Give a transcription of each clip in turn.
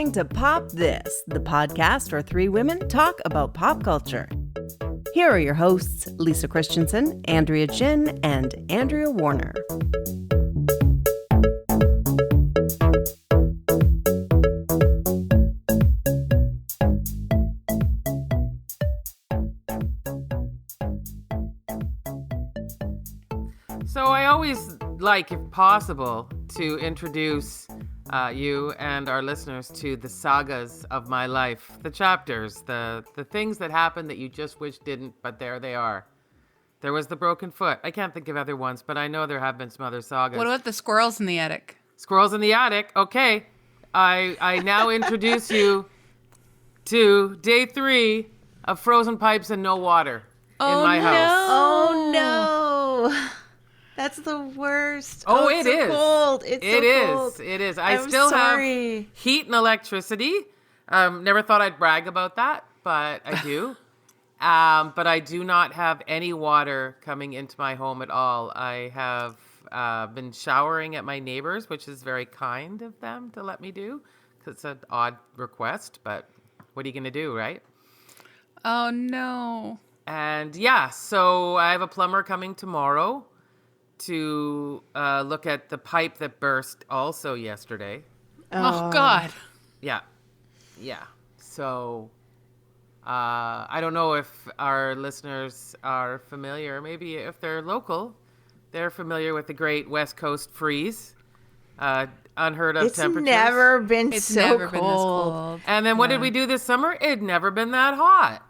listening to Pop This, the podcast where three women talk about pop culture. Here are your hosts, Lisa Christiansen, Andrea Gin, and Andrea Warner. So I always like, if possible, to introduce you and our listeners to the sagas of my life, the chapters, the things that happened that you just wish didn't, but there they are. There was the broken foot. I can't think of other ones, but I know there have been some other sagas. What about the squirrels in the attic? Squirrels in the attic. Okay. I now introduce you to day 3 of frozen pipes and no water in my house. Oh no. That's the worst. Oh, it's it so is. Cold. It's so cold. It is. I'm still sorry. have heat and electricity. Never thought I'd brag about that, but I do. But I do not have any water coming into my home at all. I have been showering at my neighbors, which is very kind of them to let me do, because it's an odd request, but what are you going to do, right? Oh, no. And yeah, so I have a plumber coming tomorrow to look at the pipe that burst also yesterday. Oh, God. Yeah. So I don't know if our listeners are familiar. Maybe if they're local, they're familiar with the great West Coast freeze. Unheard of temperatures. It's never been It's so never cold. been this cold. And then what did we do this summer? It'd never been that hot.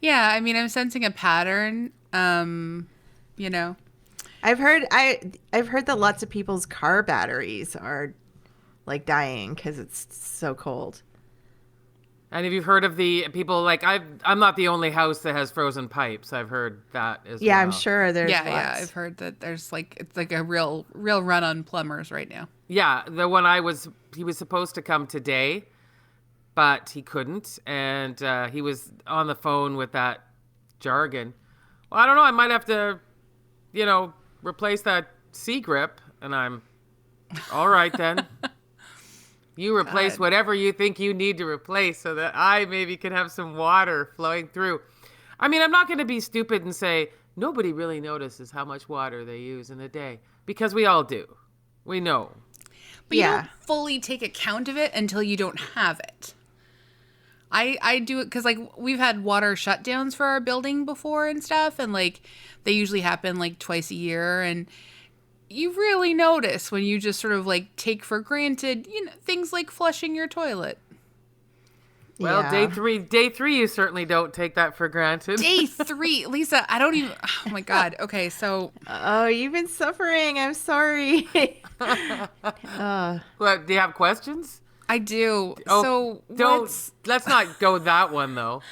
Yeah, I mean, I'm sensing a pattern, you know. I've heard that lots of people's car batteries are like dying because it's so cold. And have you heard of the people, like, I'm not the only house that has frozen pipes. I've heard that as well. Yeah, I'm sure there's Yeah, lots. I've heard that there's it's like a real run on plumbers right now. Yeah, the one he was supposed to come today, but he couldn't. And he was on the phone with that jargon. Well, I don't know, I might have to, replace that C-grip. And I'm, all right then. You replace whatever you think you need to replace so that I maybe can have some water flowing through. I mean, I'm not going to be stupid and say nobody really notices how much water they use in a day, because we all do. We know. But you don't fully take account of it until you don't have it. I do it because, we've had water shutdowns for our building before and stuff, and, they usually happen, twice a year, and you really notice when you just sort of, take for granted, things like flushing your toilet. Well, Yeah. day three, you certainly don't take that for granted. Day 3, Lisa, I don't even, oh my God. Okay, so. Oh, you've been suffering. I'm sorry. What, do you have questions? I do. Oh, So let's not go that one though.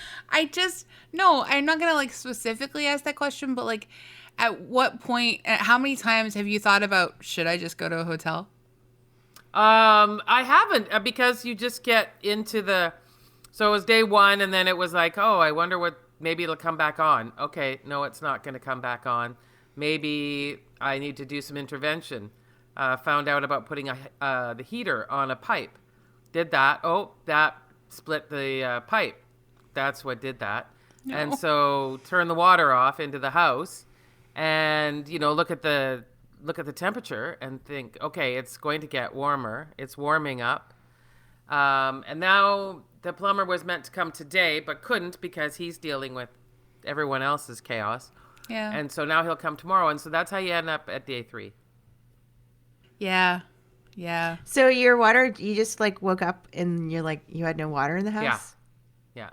No, I'm not going to specifically ask that question, but at what point, how many times have you thought about, should I just go to a hotel? I haven't, because you just get into so it was day 1 and then it was oh, I wonder maybe it'll come back on. Okay, no, it's not going to come back on. Maybe I need to do some intervention. Found out about putting the heater on a pipe. Did that. Oh, that split the pipe. That's what did that. No. And so turn the water off into the house and, look at the temperature and think, okay, it's going to get warmer. It's warming up. And now the plumber was meant to come today, but couldn't because he's dealing with everyone else's chaos. Yeah. And so now he'll come tomorrow. And so that's how you end up at day 3. Yeah. Yeah. So your water, you just woke up and you're you had no water in the house? Yeah.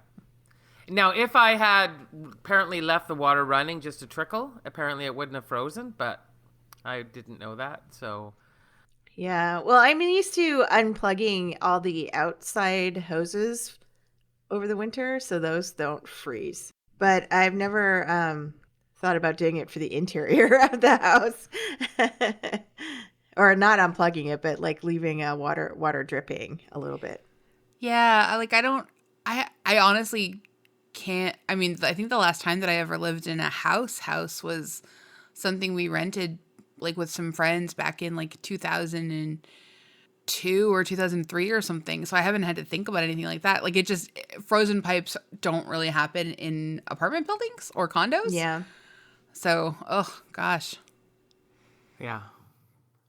Now, if I had apparently left the water running just a trickle, apparently it wouldn't have frozen, but I didn't know that, so. Yeah. Well, I'm used to unplugging all the outside hoses over the winter, so those don't freeze. But I've never thought about doing it for the interior of the house. Or not unplugging it, but leaving water dripping a little bit. Yeah. I honestly can't. I mean, I think the last time that I ever lived in a house was something we rented with some friends back in 2000 and 2002 or 2003 or something. So I haven't had to think about anything like that. Like frozen pipes don't really happen in apartment buildings or condos. Yeah. So, oh gosh. Yeah.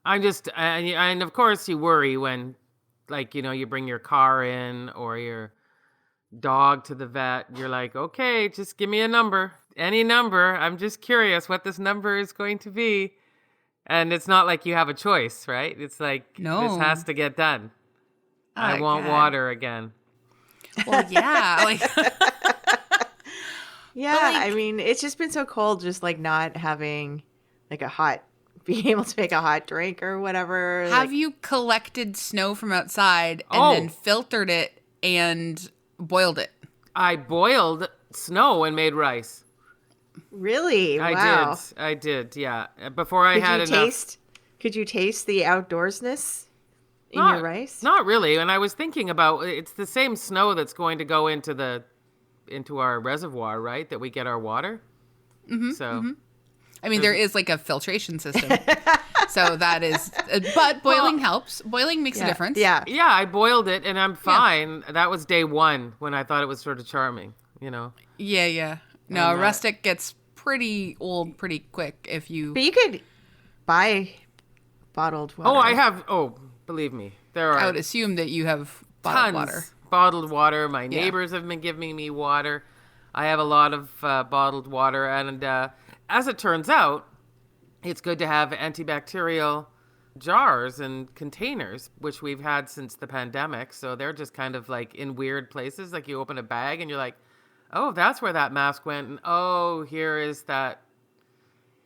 And of course you worry when, like, you bring your car in or your dog to the vet. You're like, okay, just give me a number, any number. I'm just curious what this number is going to be. And it's not like you have a choice, right? It's like, No. This has to get done. Oh, I want God. water again. Well, yeah. Like, Yeah, I mean, it's just been so cold, just like not having like being able to make a hot drink or whatever. have you collected snow from outside and Oh. then filtered it and boiled it? I boiled snow and made rice. Really? Wow. I did, yeah. Before I had enough. Could you taste the outdoorsness in Not- your rice? Not really. And I was thinking about, it's the same snow that's going to go into our reservoir, right? That we get our water. Mm-hmm, so I mean, there is like a filtration system. So that is, but boiling helps. Boiling makes a difference. Yeah. yeah, I boiled it and I'm fine. That was day one when I thought it was sort of charming, Yeah. No, And, rustic gets pretty old pretty quick if you. But you could buy bottled water. Oh, I have. Oh, believe me, there are I would assume that you have bottled tons water. bottled water. My neighbors have been giving me water. I have a lot of bottled water, and as it turns out, it's good to have antibacterial jars and containers, which we've had since the pandemic. So they're just kind of like in weird places. Like you open a bag and you're like, oh, that's where that mask went. And oh, here is that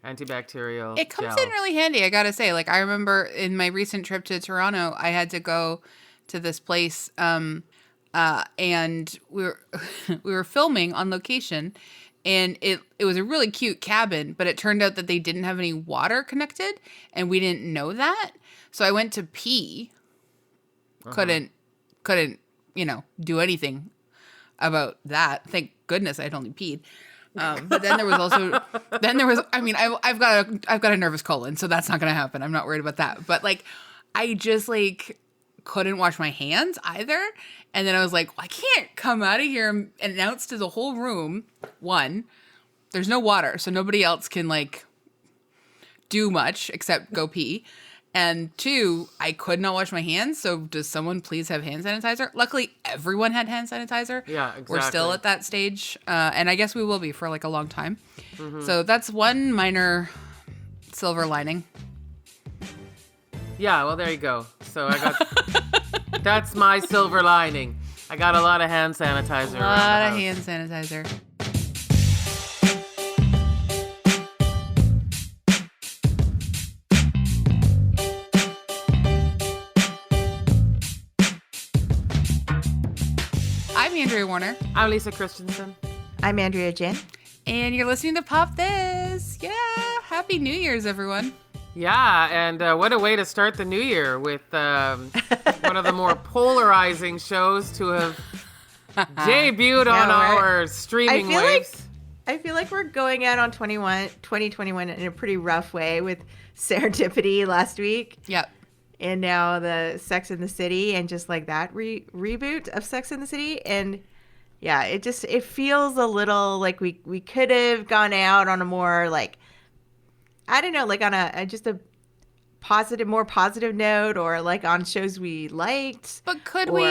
antibacterial It comes gel. in really handy, I gotta say. Like I remember in my recent trip to Toronto, I had to go to this place, and we were we were filming on location, and it was a really cute cabin, but it turned out that they didn't have any water connected, and we didn't know that. So I went to pee, couldn't do anything about that. Thank goodness I'd only peed. But then there was I mean, I've got a nervous colon, so that's not gonna happen. I'm not worried about that. But like, I just like couldn't wash my hands either. And then I was like, well, I can't come out of here and announce to the whole room, one, there's no water, so nobody else can like do much except go pee. And two, I could not wash my hands, so does someone please have hand sanitizer? Luckily, everyone had hand sanitizer. Yeah, exactly. We're still at that stage, and I guess we will be for like a long time. Mm-hmm. So that's one minor silver lining. Yeah, well, there you go. So I got that's my silver lining. I got a lot of hand sanitizer. A lot of hand sanitizer. I'm Andrea Warner. I'm Lisa Christiansen. I'm Andrea Gin. And you're listening to Pop This. Yeah. Happy New Year's, everyone. Yeah, and what a way to start the new year with one of the more polarizing shows to have debuted on our streaming waves. I feel like we're going out on 2021 in a pretty rough way with Serendipity last week. Yep. And now the Sex and the City and just like that reboot of Sex and the City. And yeah, it feels a little like we could have gone out on a more like, I don't know, like on a more positive note, or like on shows we liked. But could we?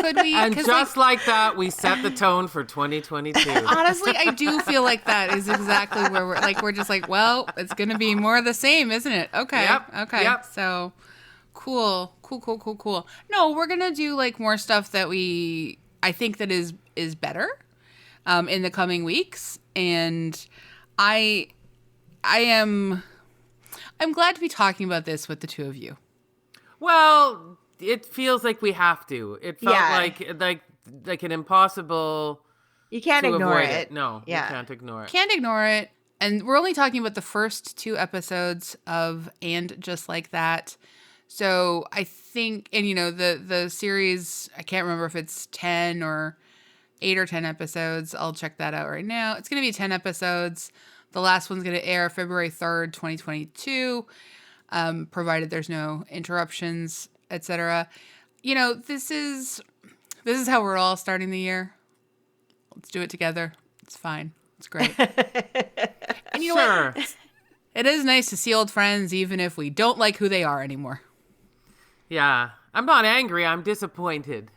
And just like that, we set the tone for 2022. Honestly, I do feel like that is exactly where we're just like, well, it's going to be more of the same, isn't it? Okay. Yep. Okay. Yep. So cool. No, we're going to do like more stuff that I think that is better in the coming weeks. And I'm glad to be talking about this with the two of you. Well, it feels like we have to. It felt like an impossible. You can't to ignore avoid it. No, Yeah. you can't ignore it. Can't ignore it. And we're only talking about the first 2 episodes of And Just Like That. So I think, and the series, I can't remember if it's 10 or 8 or 10 episodes. I'll check that out right now. It's going to be 10 episodes. The last one's going to air February 3rd, 2022, provided there's no interruptions. etc. You know, this is how we're all starting the year. Let's do it together. It's fine. It's great. And you know Sure. what? It is nice to see old friends, even if we don't like who they are anymore. Yeah. I'm not angry. I'm disappointed.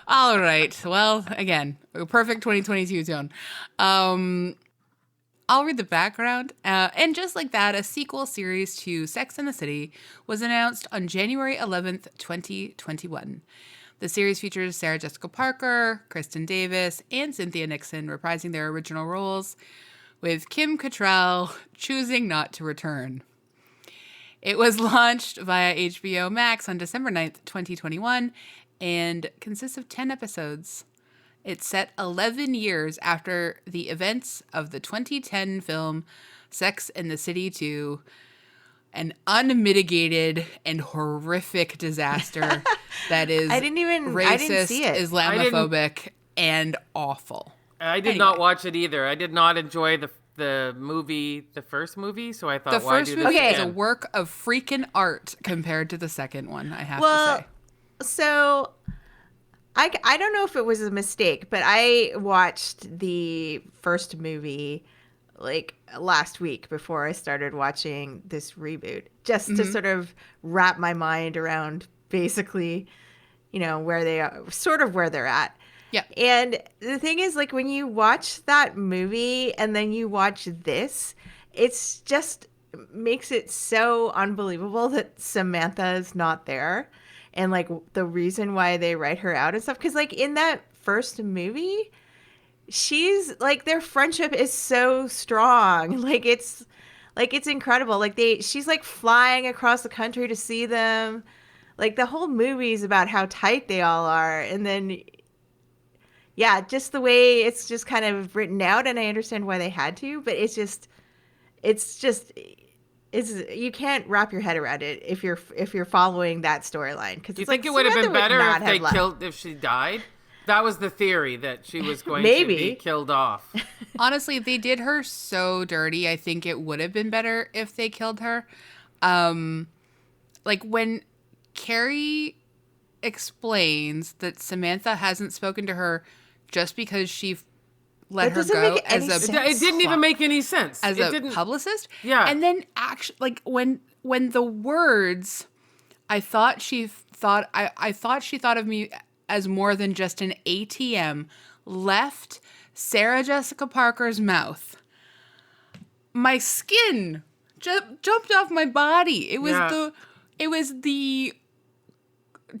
All right. Well, again, a perfect 2022 tone. I'll read the background. And just like that, a sequel series to Sex and the City was announced on January 11th, 2021. The series features Sarah Jessica Parker, Kristen Davis, and Cynthia Nixon reprising their original roles, with Kim Cattrall choosing not to return. It was launched via HBO Max on December 9th, 2021, and consists of 10 episodes. It's set 11 years after the events of the 2010 film Sex and the City 2, an unmitigated and horrific disaster that is I didn't see it. Islamophobic, and awful. I did not watch it either. I did not enjoy the movie, the first movie, so I thought, The why first do this movie is again? a work of freaking art compared to the second one, I have to Well, say. so I don't know if it was a mistake, but I watched the first movie like last week before I started watching this reboot, just to sort of wrap my mind around basically, you know, where they are, sort of where they're at. Yeah. And the thing is, like, when you watch that movie and then you watch this, it's just makes it so unbelievable that Samantha is not there, and like the reason why they write her out and stuff. Because like in that first movie, she's like, their friendship is so strong. Like it's incredible. Like she's like flying across the country to see them. Like the whole movie is about how tight they all are. And then, yeah, just the way it's just kind of written out, and I understand why they had to, but it's you can't wrap your head around it if you're following that storyline. Because Do you think it would have been better if she died? That was the theory, that she was going to be killed off. Honestly, they did her so dirty. I think it would have been better if they killed her. Like when Carrie explains that Samantha hasn't spoken to her just because she let her go as a It didn't even make any sense. as a publicist. Yeah. And then actually, like when the words, I thought she thought of me as more than just an ATM, left Sarah Jessica Parker's mouth, my skin jumped off my body. It was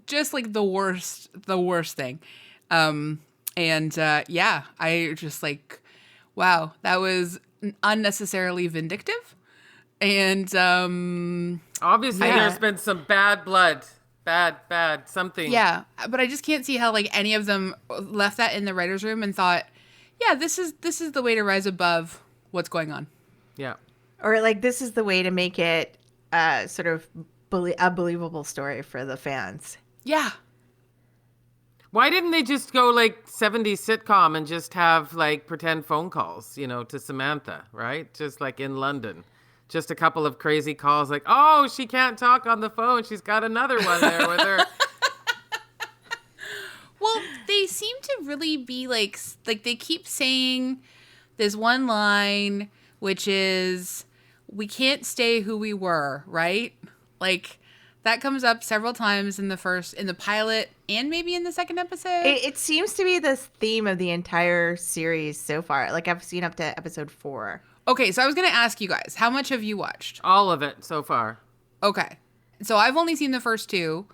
just like the worst thing. I just like, wow, that was unnecessarily vindictive. And obviously there's been some bad blood. Bad something. Yeah, but I just can't see how like any of them left that in the writer's room and thought, yeah, this is the way to rise above what's going on. Yeah. Or like this is the way to make it sort of a believable story for the fans. Yeah. Why didn't they just go like 70s sitcom and just have like pretend phone calls, you know, to Samantha, right? Just like in London. Just a couple of crazy calls like, oh, she can't talk on the phone. She's got another one there with her. Well, they seem to really be like they keep saying this one line, which is, we can't stay who we were, right? Like that comes up several times in the pilot and maybe in the second episode. It seems to be the theme of the entire series so far. Like I've seen up to episode 4. Okay, so I was going to ask you guys, how much have you watched? All of it so far. Okay. So I've only seen the first 2.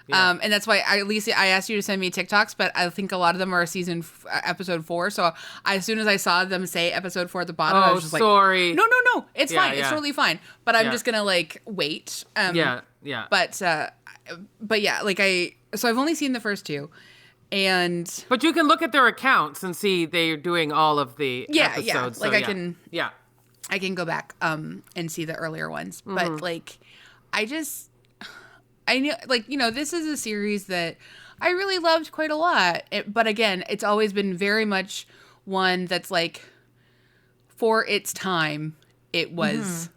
Yeah. And that's why I asked you to send me TikToks, but I think a lot of them are episode 4. So as soon as I saw them say episode 4 at the bottom, I was just sorry. like, no. It's fine. It's totally fine. But I'm just going to like wait. Yeah. But yeah, so I've only seen the first 2. But you can look at their accounts and see they're doing all of the episodes. Like so I can go back and see the earlier ones. But like I knew, like, you know, this is a series that I really loved quite a lot. But again, it's always been very much one that's like for its time it was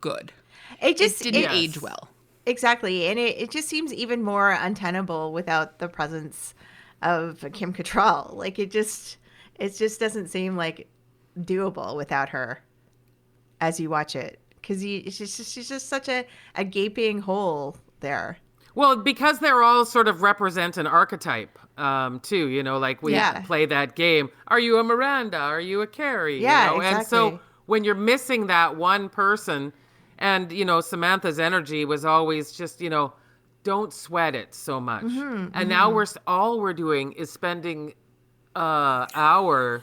good. It just It didn't age well. Exactly. And it just seems even more untenable without the presence of Kim Cattrall. Like it just doesn't seem like doable without her as you watch it. Because she's just such a gaping hole there. Well, because they're all sort of represent an archetype, too. You know, like we play that game. Are you a Miranda? Are you a Carrie? Yeah, you know? exactly. And so when you're missing that one person, and, you know, Samantha's energy was always just, you know, don't sweat it so much. And now all we're doing is spending an hour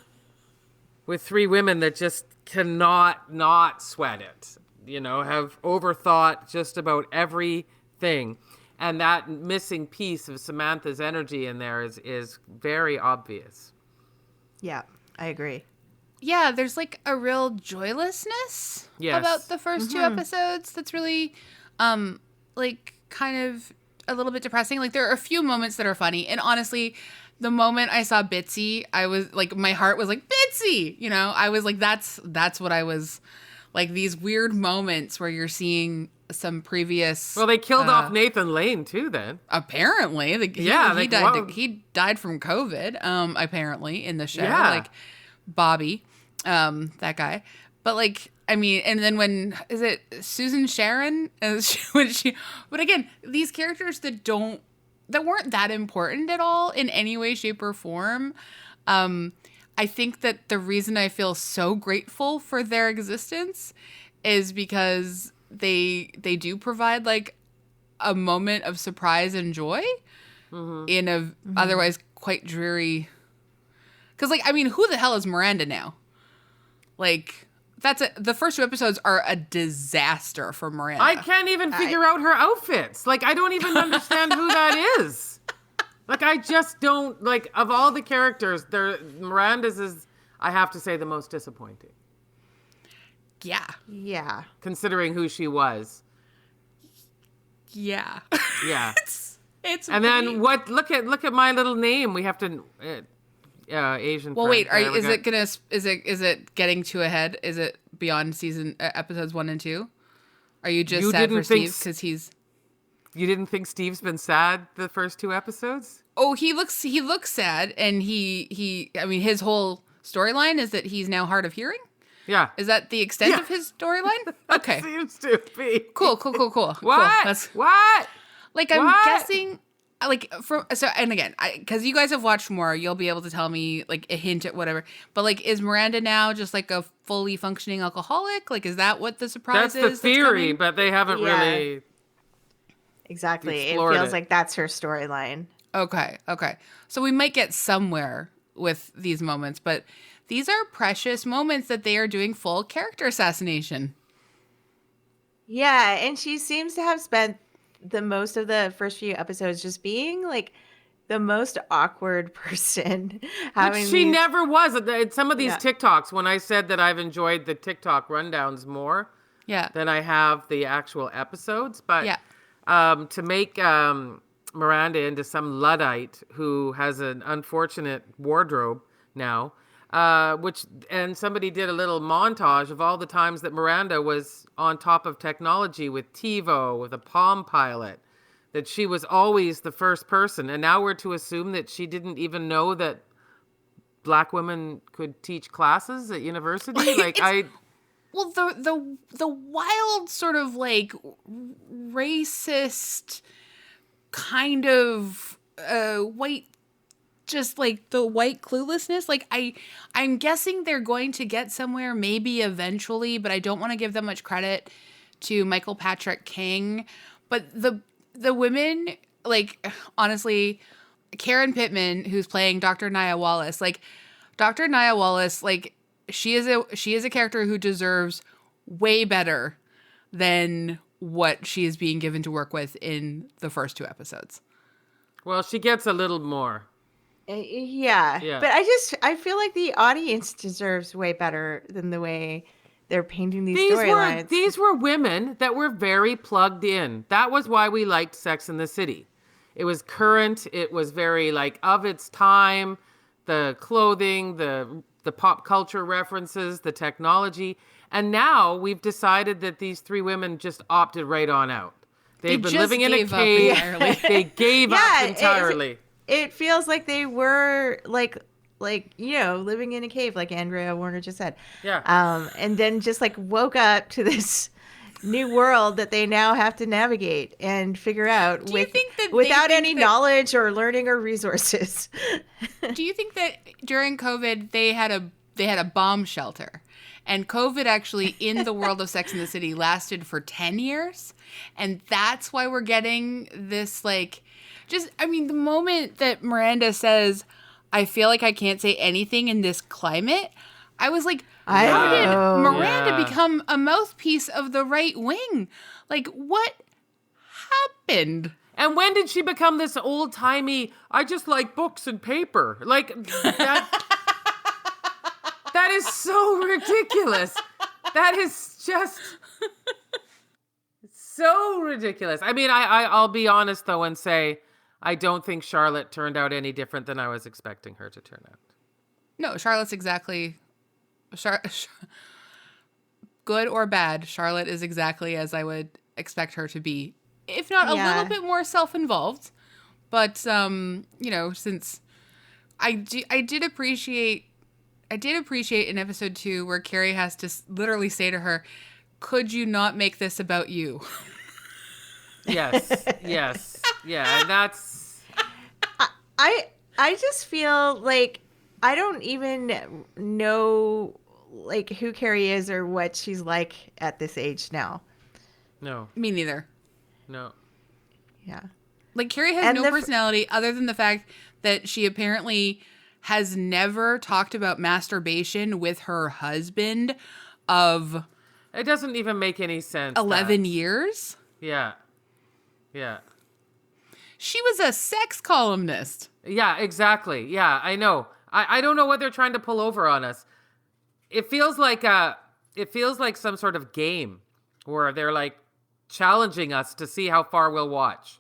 with three women that just cannot not sweat it. You know, have overthought just about everything. And that missing piece of Samantha's energy in there is very obvious. Yeah, I agree. Yeah, there's like a real joylessness about the first two episodes that's really like kind of a little bit depressing. Like there are a few moments that are funny, and honestly, the moment I saw Bitsy, I was like, my heart was like, Bitsy, you know, I was like, that's what I was like, these weird moments where you're seeing some previous. Well, they killed off Nathan Lane too then. Apparently. He died from COVID, apparently in the show. Yeah. Like Bobby, that guy. But like, I mean, and then when, is it Susan Sharon? But again, these characters that weren't that important at all in any way, shape, or form. I think that the reason I feel so grateful for their existence is because they do provide like a moment of surprise and joy in a otherwise quite dreary. Because like, I mean, who the hell is Miranda now? Like, the first two episodes are a disaster for Miranda. I can't even figure out her outfits. Like, I don't even understand who that is. Like, I just don't, like, of all the characters, Miranda's is, I have to say, the most disappointing. Yeah. Yeah. Considering who she was. Yeah. Yeah. it's and then what, look at my little name. We have to, Asian. Well, wait, is it getting too ahead? Is it beyond episodes 1 and 2? Are you just sad for Steve because he's... You didn't think Steve's been sad the first 2 episodes? Oh, he looks sad, and I mean, his whole storyline is that he's now hard of hearing? Yeah. Is that the extent of his storyline? Okay. Seems to be. Cool. What? Cool. What? Like, I'm guessing, like, and again, because you guys have watched more, you'll be able to tell me, like, a hint at whatever. But, like, is Miranda now just, like, a fully functioning alcoholic? Like, is that what the surprise is? That's the theory, but they haven't really... Exactly. It feels like that's her storyline. Okay. So we might get somewhere with these moments, but these are precious moments that they are doing full character assassination. Yeah, and she seems to have spent the most of the first few episodes just being like the most awkward person. She never was. Some of these TikToks, when I said that I've enjoyed the TikTok rundowns more than I have the actual episodes, but to make Miranda into some Luddite who has an unfortunate wardrobe now, and somebody did a little montage of all the times that Miranda was on top of technology with TiVo, with a Palm Pilot, that she was always the first person. And now we're to assume that she didn't even know that Black women could teach classes at university. Well, the wild sort of like racist kind of white, just like the white cluelessness. Like I'm guessing they're going to get somewhere maybe eventually, but I don't want to give them much credit to Michael Patrick King. But the women, like, honestly, Karen Pittman, who's playing Dr. Nia Wallace, like Dr. Nia Wallace, like, she is a character who deserves way better than what she is being given to work with in the first 2 episodes. Well, she gets a little more. Yeah. But I feel like the audience deserves way better than the way they're painting these storylines. These were women that were very plugged in. That was why we liked Sex and the City. It was current. It was very like of its time. The clothing, the pop culture references, the technology. And now we've decided that these three women just opted right on out. They've been just living in a gave up cave. entirely. They gave up entirely. It feels like they were like living in a cave, like Andrea Warner just said. Yeah. And then just like woke up to this new world that they now have to navigate and figure out without any knowledge or learning or resources. Do you think that during COVID they had a bomb shelter? And COVID actually in the world of Sex and the City lasted for 10 years. And that's why we're getting this the moment that Miranda says, I feel like I can't say anything in this climate. I was like, how did Miranda become a mouthpiece of the right wing? Like, what happened? And when did she become this old-timey, I just like books and paper? Like, that is so ridiculous. That is just so ridiculous. I mean, I'll be honest, though, and say I don't think Charlotte turned out any different than I was expecting her to turn out. No, Charlotte's exactly... good or bad, Charlotte is exactly as I would expect her to be. If not a little bit more self-involved. But, since I did appreciate in episode 2 where Carrie has to literally say to her, could you not make this about you? Yes. Yeah, and that's... I just feel like I don't even know like who Carrie is or what she's like at this age now. No. Me neither. No. Yeah. Like Carrie has no personality other than the fact that she apparently has never talked about masturbation with her husband of... It doesn't even make any sense. 11 years? Yeah. Yeah. She was a sex columnist. Yeah, exactly. Yeah, I know. I don't know what they're trying to pull over on us. It feels like some sort of game where they're like challenging us to see how far we'll watch.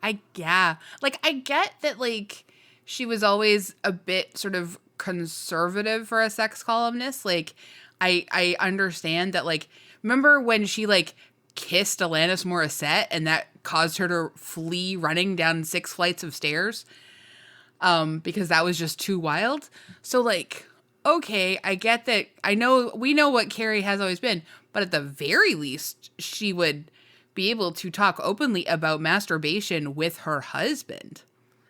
I get that like she was always a bit sort of conservative for a sex columnist. Like I understand that, like, remember when she like kissed Alanis Morissette and that caused her to flee running down 6 flights of stairs because that was just too wild. So like, okay, I get that. We know what Carrie has always been, but at the very least she would be able to talk openly about masturbation with her husband.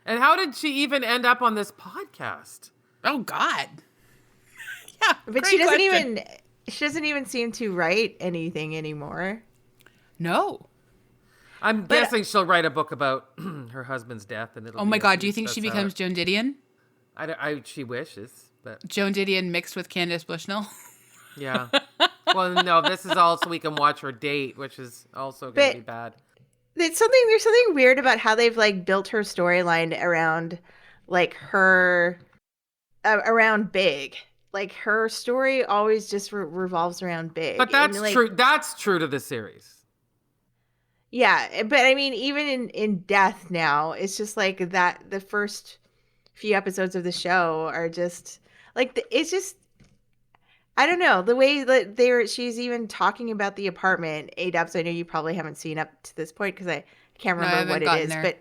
And how did she even end up on this podcast? Oh God. Yeah, but she doesn't even seem to write anything anymore. No. I'm guessing she'll write a book about her husband's death, and it'll. Oh my God! Do you think she becomes Joan Didion? She wishes, but Joan Didion mixed with Candace Bushnell. Yeah. Well, no, this is all so we can watch her date, which is also going to be bad. There's something weird about how they've like built her storyline around like her around Big. Like her story always just revolves around Big. But that's true. That's true to the series. Yeah, but I mean, even in Death now, it's just like that. The first few episodes of the show are just like it's just. I don't know the way that she's even talking about the apartment. A-Dubs, I know you probably haven't seen up to this point because I can't remember what it is, there.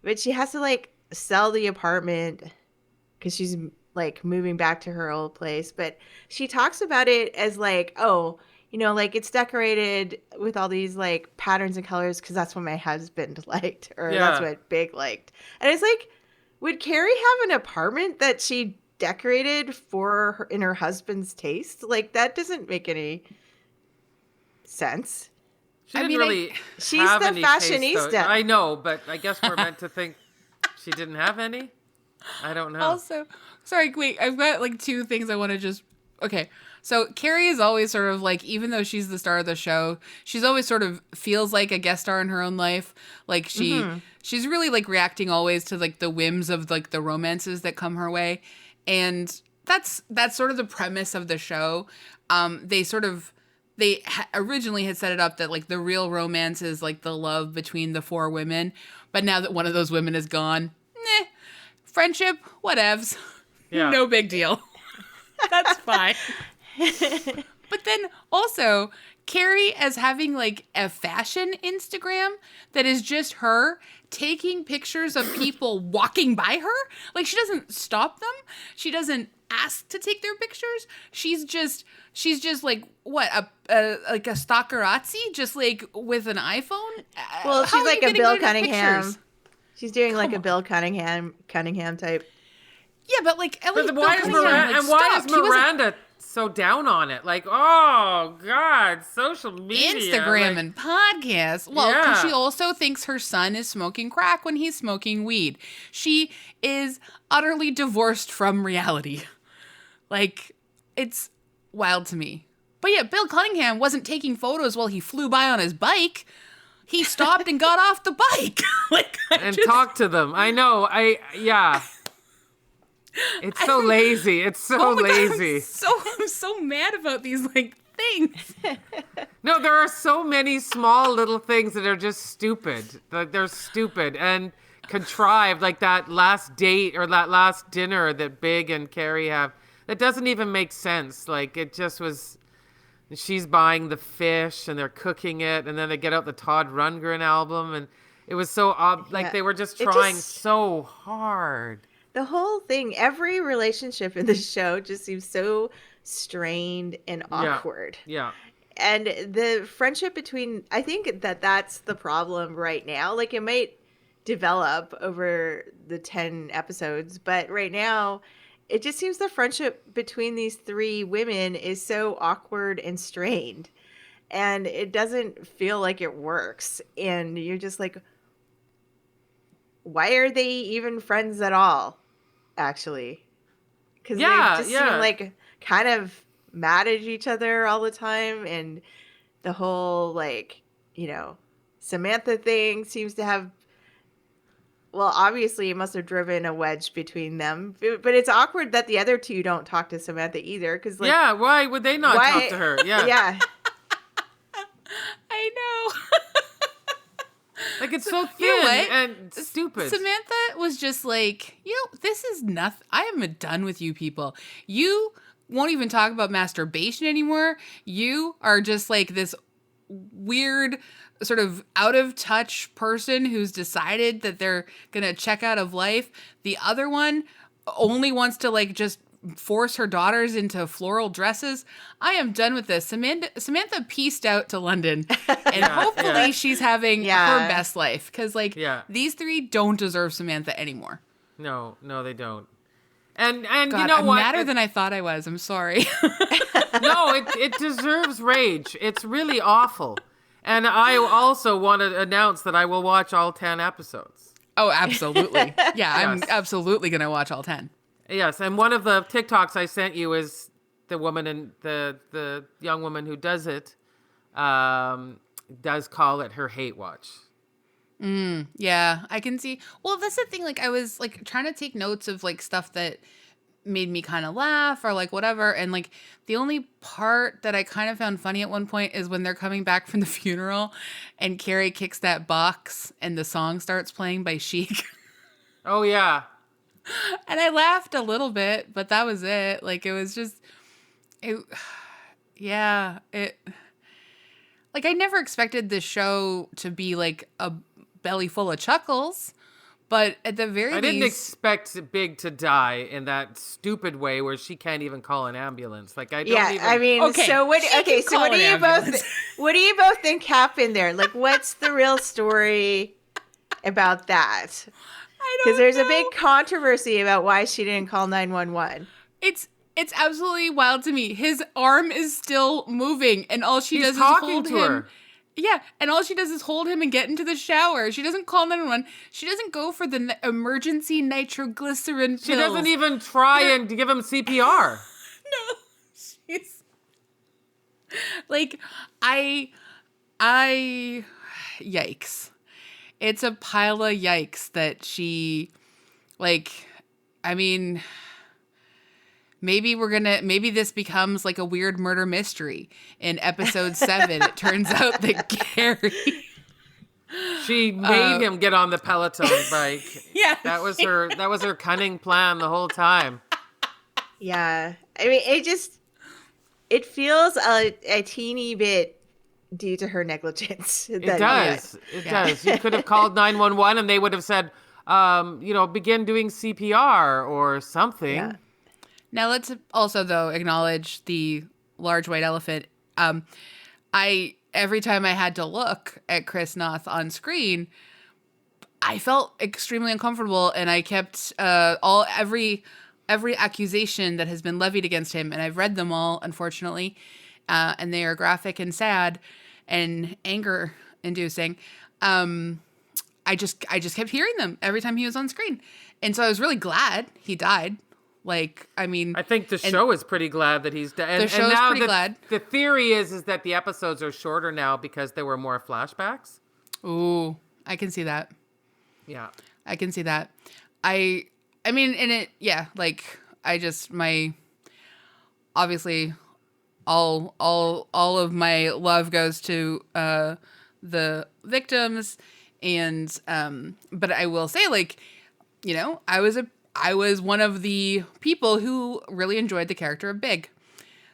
But she has to like sell the apartment because she's like moving back to her old place. But she talks about it as like, oh, you know, like it's decorated with all these like patterns and colors because that's what my husband liked, or that's what Big liked. And it's like, would Carrie have an apartment that she decorated for her in her husband's taste? Like that doesn't make any sense. She didn't really. She's the fashionista. Taste, I know, but I guess we're meant to think she didn't have any. I don't know. Also, sorry, wait. I've got like 2 things I want to just. Okay, so Carrie is always sort of like, even though she's the star of the show, she's always sort of feels like a guest star in her own life. Like she's really like reacting always to like the whims of like the romances that come her way. And that's sort of the premise of the show. They originally had set it up that like the real romance is like the love between the 4 women. But now that one of those women is gone, friendship, whatevs. Yeah. No big deal. That's fine. But then also Carrie as having like a fashion Instagram that is just her taking pictures of people walking by her. Like she doesn't stop them. She doesn't ask to take their pictures. She's just like what like a stalkerazzi, just like with an iPhone. Well, How she's are like you a getting Bill rid of Cunningham. pictures? She's doing like a on. Bill Cunningham type. Yeah, but like at least But Bill why is Cunningham, Miranda, like, and why is stopped. He wasn't- Miranda so down on it? Like, oh God, social media, Instagram like, and podcasts. Well, because Yeah. she also thinks her son is smoking crack when he's smoking weed. She is utterly divorced from reality. Like, it's wild to me. But yeah, Bill Cunningham wasn't taking photos while he flew by on his bike. He stopped and got off the bike. Like, and talk to them. I know. Yeah. It's so lazy. It's so Oh my God, lazy. I'm so mad about these like things. No, there are so many small little things that are just stupid. Like they're stupid and contrived. Like that last date or that last dinner that Big and Carrie have. That doesn't even make sense. Like it just was. She's buying the fish and they're cooking it, and then they get out the Todd Rundgren album, and it was so like they were just trying so hard. The whole thing, every relationship in the show just seems so strained and awkward. Yeah. And the friendship between, I think that's the problem right now. Like it might develop over the 10 episodes, but right now it just seems the friendship between these three women is so awkward and strained. And it doesn't feel like it works. And you're just like, why are they even friends at all, actually? Because they just seem like kind of mad at each other all the time. And the whole, like, you know, Samantha thing seems to have, well, obviously it must have driven a wedge between them. But it's awkward that the other two don't talk to Samantha either. Cause, like, yeah, why would they not talk to her? Yeah. Yeah. I know. Like it's so thin You know what? and stupid. Samantha was just like, this is nothing. I am done with you people. You won't even talk about masturbation anymore. You are just like this weird sort of out of touch person who's decided that they're going to check out of life. The other one only wants to like just force her daughters into floral dresses. I am done with this. Samantha pieced out to London, and hopefully she's having her best life, because like these three don't deserve Samantha anymore. No, they don't. And God, you know I'm what? Madder than I thought I was. I'm sorry. No, it deserves rage. It's really awful. And I also want to announce that I will watch all 10 episodes. Oh, absolutely. Yeah, I'm absolutely going to watch all 10. Yes, and one of the TikToks I sent you is the woman and the young woman who does it does call it her hate watch. Yeah, I can see. Well, that's the thing. Like, I was like trying to take notes of like stuff that made me kind of laugh or like whatever. And like the only part that I kind of found funny at one point is when they're coming back from the funeral and Carrie kicks that box and the song starts playing by Chic. Oh, yeah. And I laughed a little bit, but that was it. Like, it was just, like, I never expected this show to be like a belly full of chuckles, but at the very least, I didn't expect Big to die in that stupid way where she can't even call an ambulance. Like, I don't even... I mean, Okay, so what do you both think happened there? Like, what's the real story about that? Because there's a big controversy about why she didn't call 911. It's absolutely wild to me. His arm is still moving, and all she does is hold him. Yeah, and all she does is hold him and get into the shower. She doesn't call 911. She doesn't go for the emergency nitroglycerin pills. She doesn't even try and give him CPR. No, she's like, yikes. It's a pile of yikes that she, like, I mean, maybe this becomes like a weird murder mystery. In episode 7, it turns out that Carrie... She made him get on the Peloton bike. Yeah. That was her cunning plan the whole time. Yeah. I mean, it just... it feels a teeny bit due to her negligence. It does. It does. You could have called 911 and they would have said, begin doing CPR or something. Yeah. Now let's also, though, acknowledge the large white elephant. Every time I had to look at Chris Noth on screen, I felt extremely uncomfortable, and I kept every accusation that has been levied against him, and I've read them all, unfortunately, and they are graphic and sad and anger-inducing. I just kept hearing them every time he was on screen, and so I was really glad he died. I think the show is pretty glad that he's dead. The show is pretty glad. The theory is that the episodes are shorter now because there were more flashbacks. Ooh, I can see that. Yeah, I can see that. I mean, in it, yeah. Obviously, all of my love goes to the victims, and but I will say, I was one of the people who really enjoyed the character of Big,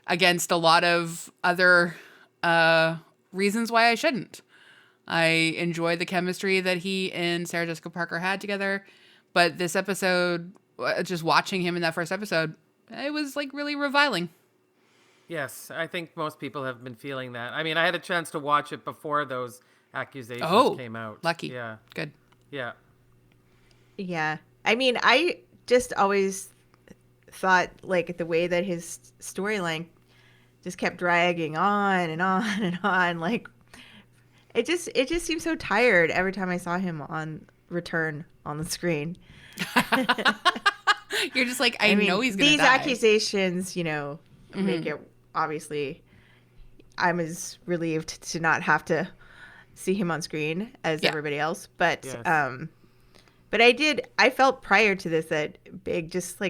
against a lot of other reasons why I shouldn't. I enjoyed the chemistry that he and Sarah Jessica Parker had together, but this episode, just watching him in that first episode, it was really reviling. Yes, I think most people have been feeling that. I mean, I had a chance to watch it before those accusations came out. Lucky. Yeah. Good. Yeah. Yeah. I mean, I just always thought the way that his storyline just kept dragging on and on and on, it just seemed so tired every time I saw him on return on the screen. You're just I know he's gonna these die. Accusations, make it, obviously, I'm as relieved to not have to see him on screen as everybody else, but yes. But I felt prior to this that Big just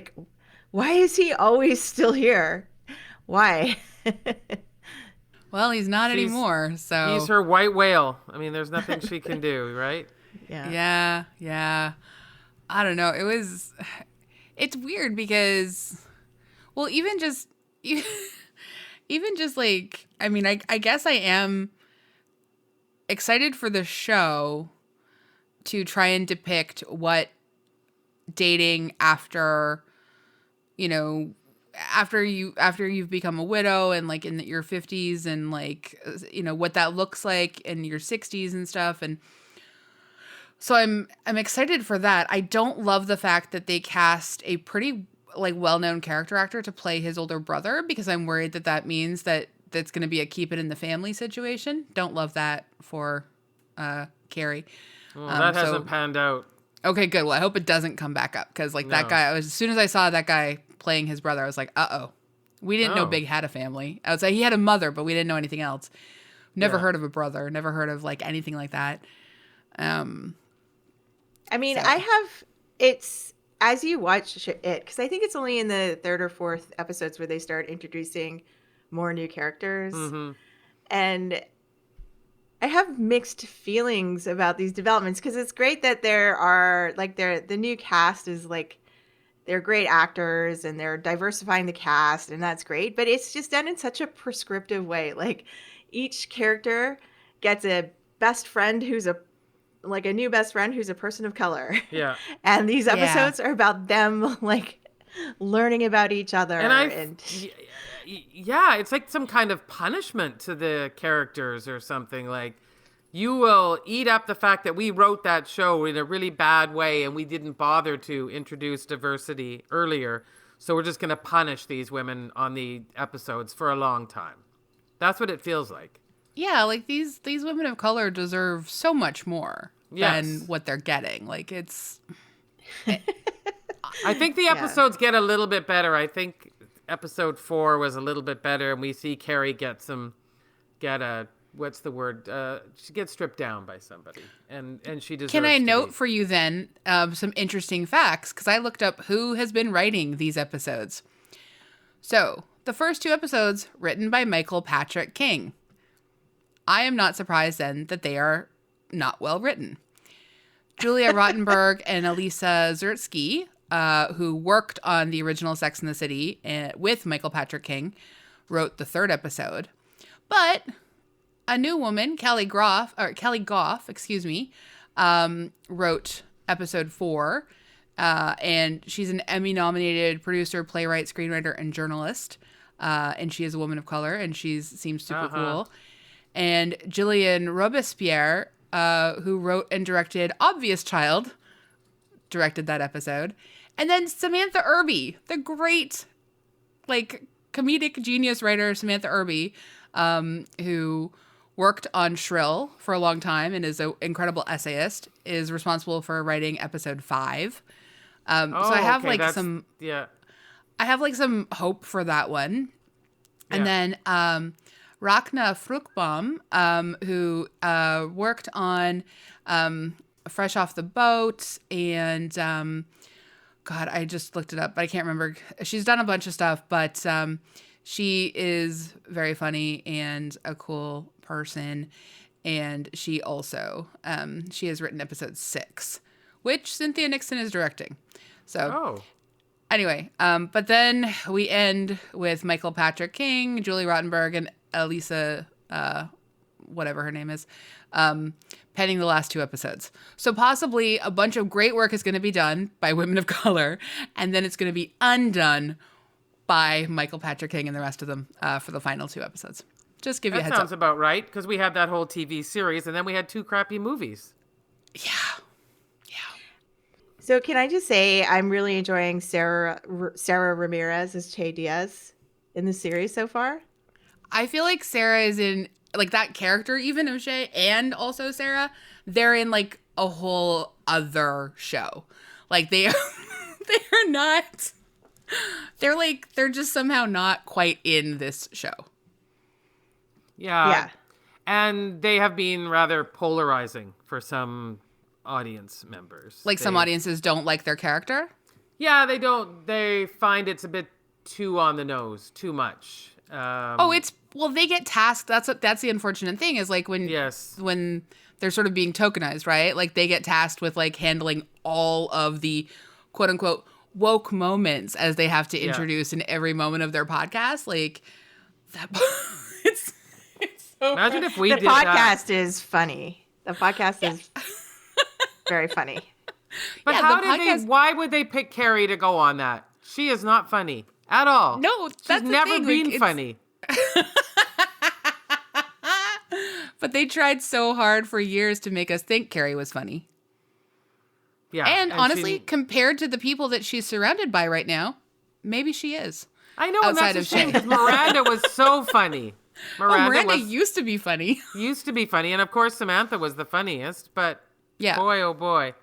why is he always still here? Why? Well, he's not anymore, so... He's her white whale. I mean, there's nothing she can do, right? Yeah. I don't know. It's weird because, well, even just I guess I am excited for the show to try and depict what dating after you've become a widow and in your 50s and what that looks like in your 60s and stuff. And so I'm excited for that. I don't love the fact that they cast a pretty well-known character actor to play his older brother, because I'm worried that means that that's going to be a keep it in the family situation. Don't love that for Carrie. Well, that hasn't panned out. Okay, good. Well, I hope it doesn't come back up, because that guy, as soon as I saw that guy playing his brother, I was like, uh-oh. We didn't know Big had a family. I would say he had a mother, but we didn't know anything else. Never heard of a brother. Never heard of anything like that. It's as you watch it, because I think it's only in the third or fourth episodes where they start introducing more new characters. Mm-hmm. And I have mixed feelings about these developments, because it's great that there are the new cast is they're great actors and they're diversifying the cast, and that's great, but it's just done in such a prescriptive way. Each character gets a best friend who's a new best friend who's a person of color. Yeah. And these episodes are about them learning about each other. Yeah, it's some kind of punishment to the characters or something. You will eat up the fact that we wrote that show in a really bad way and we didn't bother to introduce diversity earlier. So we're just going to punish these women on the episodes for a long time. That's what it feels like. Yeah, these women of color deserve so much more than what they're getting. it's... I think the episodes get a little bit better. I think episode 4 was a little bit better, and we see Carrie what's the word? She gets stripped down by somebody, and she deserves. Can I note for you then some interesting facts? Because I looked up who has been writing these episodes. So the first 2 episodes written by Michael Patrick King. I am not surprised then that they are not well written. Julia Rottenberg and Elisa Zertsky, who worked on the original Sex and the City with Michael Patrick King, wrote the 3rd episode. But a new woman, Kelly Goff, wrote episode 4. And she's an Emmy-nominated producer, playwright, screenwriter, and journalist. And she is a woman of color, and she seems super cool. And Gillian Robespierre, who wrote and directed Obvious Child, directed that episode. And then Samantha Irby, the great, like, comedic genius writer Samantha Irby, who worked on Shrill for a long time and is an incredible essayist, is responsible for writing episode 5. So I have I have like some hope for that one. Yeah. And then Rachna Fruchbaum, who worked on Fresh Off the Boat and God, I just looked it up, but I can't remember. She's done a bunch of stuff, but she is very funny and a cool person. And she also she has written episode 6, which Cynthia Nixon is directing. So anyway, but then we end with Michael Patrick King, Julie Rottenberg, and Elisa, whatever her name is, penning the last 2 episodes. So possibly a bunch of great work is going to be done by women of color, and then it's going to be undone by Michael Patrick King and the rest of them for the final 2 episodes. Just give you a heads up. That sounds about right, because we had that whole TV series, and then we had 2 crappy movies. Yeah. So can I just say I'm really enjoying Sarah Ramirez as Che Diaz in the series so far? I feel like Sarah is in, like, that character, even of Che, and also Sarah, they're in, like, a whole other show. Like, they're not, they're just somehow not quite in this show. Yeah. And they have been rather polarizing for some audience members. Like, some audiences don't like their character? Yeah, they don't. They find it's a bit too on the nose, too much. They get tasked. That's the unfortunate thing is, like, when they're sort of being tokenized, right? Like, they get tasked with, like, handling all of the quote unquote woke moments as they have to introduce in every moment of their podcast. Like, that it's so imagine funny. if we the did podcast that. Is funny. The podcast is very funny. But why would they pick Carrie to go on that? She is not funny at all. No, that's She's never been like, funny. But they tried so hard for years to make us think Carrie was funny. Yeah. And honestly, compared to the people that she's surrounded by right now, maybe she is. I know, and that's a shame because Miranda was so funny. Miranda used to be funny. And of course Samantha was the funniest, but yeah. Boy, oh boy.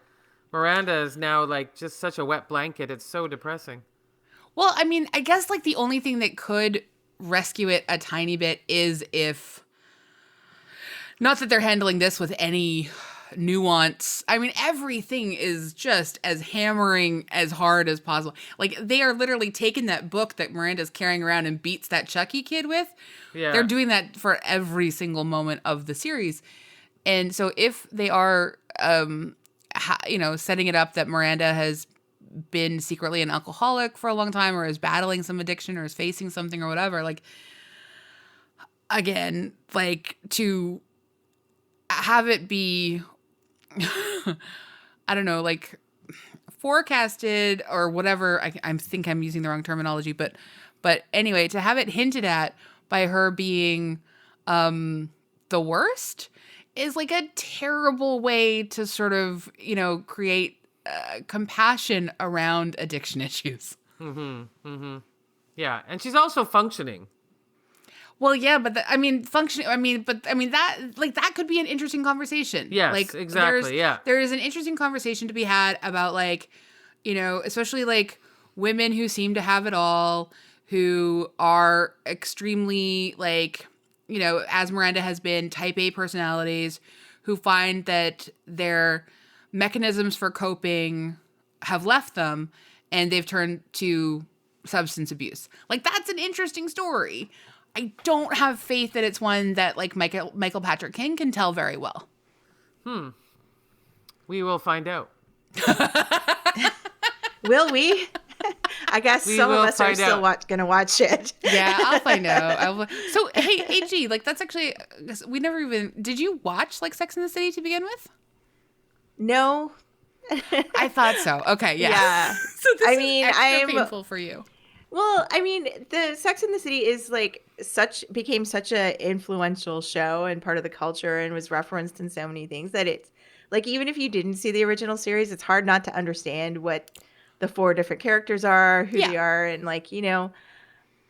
Miranda is now like just such a wet blanket. It's so depressing. Well, I mean, I guess like the only thing that could rescue it a tiny bit is if, not that they're handling this with any nuance. I mean, everything is just as hammering as hard as possible. Like, they are literally taking that book that Miranda's carrying around and beats that Chucky kid with. Yeah. They're doing that for every single moment of the series. And so if they are, setting it up that Miranda has been secretly an alcoholic for a long time or is battling some addiction or is facing something or whatever, like, again, like, to have it be, I don't know, like, forecasted or whatever. I think I'm using the wrong terminology, but anyway, to have it hinted at by her being the worst is like a terrible way to sort of, create compassion around addiction issues. Mm-hmm. Mm-hmm. Yeah. And she's also functioning. Well, yeah, but that could be an interesting conversation. Yes, like, exactly. There is an interesting conversation to be had about, like, especially like women who seem to have it all, who are extremely, like, as Miranda has been, type A personalities, who find that their mechanisms for coping have left them and they've turned to substance abuse. Like, that's an interesting story. I don't have faith that it's one that, like, Michael Patrick King can tell very well. We will find out. Will we? I guess We some of will us are find still out. gonna watch it. Yeah, I'll find out. So, hey, AG, like that's actually we never even did you watch like Sex and the City to begin with? No. I thought so. Okay, yeah. Yeah. So this I is mean, extra painful for you. Well, I mean, the Sex and the City is like became such a influential show and part of the culture and was referenced in so many things that it's like even if you didn't see the original series, it's hard not to understand what the four different characters are, who they are, and like, so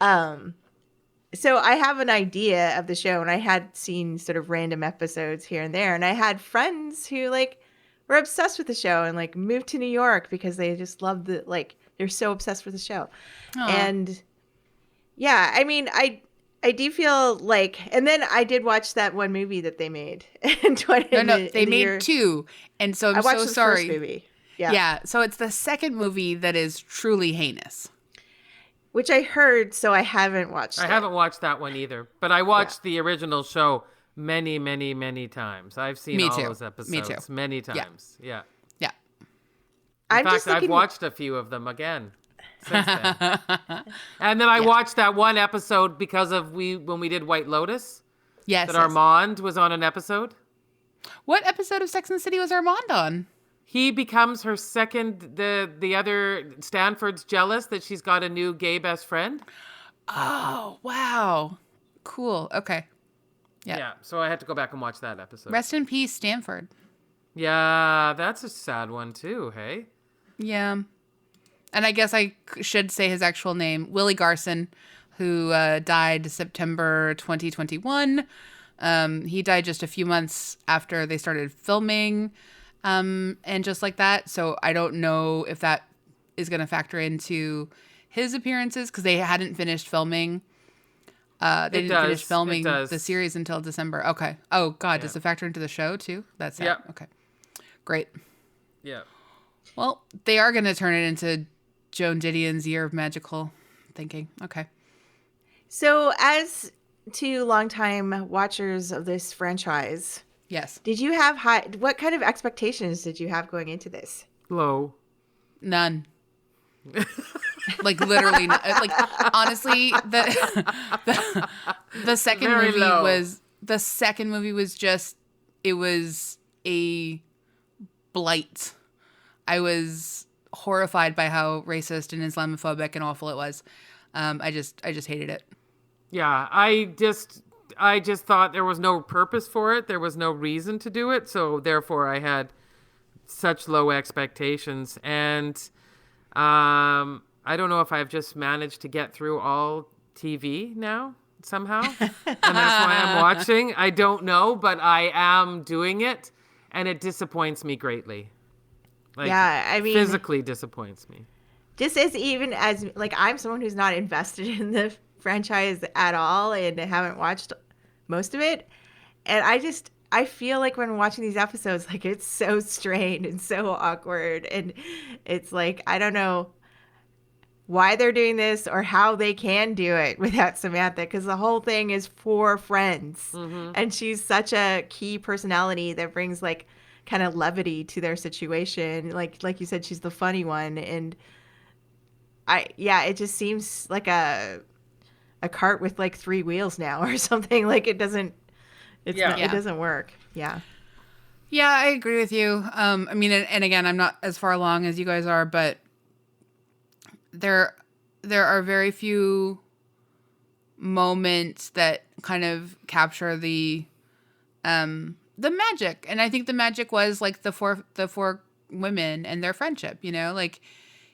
I have an idea of the show and I had seen sort of random episodes here and there, and I had friends who like were obsessed with the show and like moved to New York because they just loved they're so obsessed with the show. Aw. And yeah, I mean, I do feel like, and then I did watch that one movie that they made in They made two, and so I'm I watched so the sorry. first movie. Yeah, so it's the second movie that is truly heinous. Which I heard, so I haven't watched it. I haven't watched that one either, but I watched the original show many, many, many times. I've seen Me all too. those episodes Me too. many times. Yeah. Yeah. In fact, I've watched a few of them again since then. And then I watched that one episode because of when we did White Lotus. Yes. That Armand was on an episode. What episode of Sex and the City was Armand on? He becomes her second. The other Stanford's jealous that she's got a new gay best friend. Oh, wow. Cool. Okay. Yeah. So I had to go back and watch that episode. Rest in peace, Stanford. Yeah, that's a sad one too. Hey. Yeah. And I guess I should say his actual name, Willie Garson, who died September 2021. He died just a few months after they started filming. And just like that. So I don't know if that is going to factor into his appearances because they hadn't finished filming. They didn't finish filming the series until December. Okay. Oh, God. Does it factor into the show too? That's it. Yep. Okay. Great. Yeah. Well, they are going to turn it into Joan Didion's Year of Magical Thinking. Okay. So as to longtime watchers of this franchise... Yes. Did you have what kind of expectations did you have going into this? Low. None. Like literally, like honestly, the second Very movie low. was just, it was a blight. I was horrified by how racist and Islamophobic and awful it was. I just hated it. Yeah, I just thought there was no purpose for it. There was no reason to do it. So therefore I had such low expectations. And I don't know if I've just managed to get through all TV now somehow. And that's why I'm watching. I don't know, but I am doing it. And it disappoints me greatly. Like, yeah, I mean... physically disappoints me. Just as like, I'm someone who's not invested in the franchise at all and haven't watched most of it, and I feel like when watching these episodes, like, it's so strained and so awkward, and it's like I don't know why they're doing this or how they can do it without Samantha, because the whole thing is for friends, and she's such a key personality that brings like kind of levity to their situation. Like you said, she's the funny one, and it just seems like a cart with like three wheels now or something. Like it doesn't work. Yeah. Yeah, I agree with you. I mean, and again, I'm not as far along as you guys are, but there are very few moments that kind of capture the magic. And I think the magic was like the four women and their friendship, like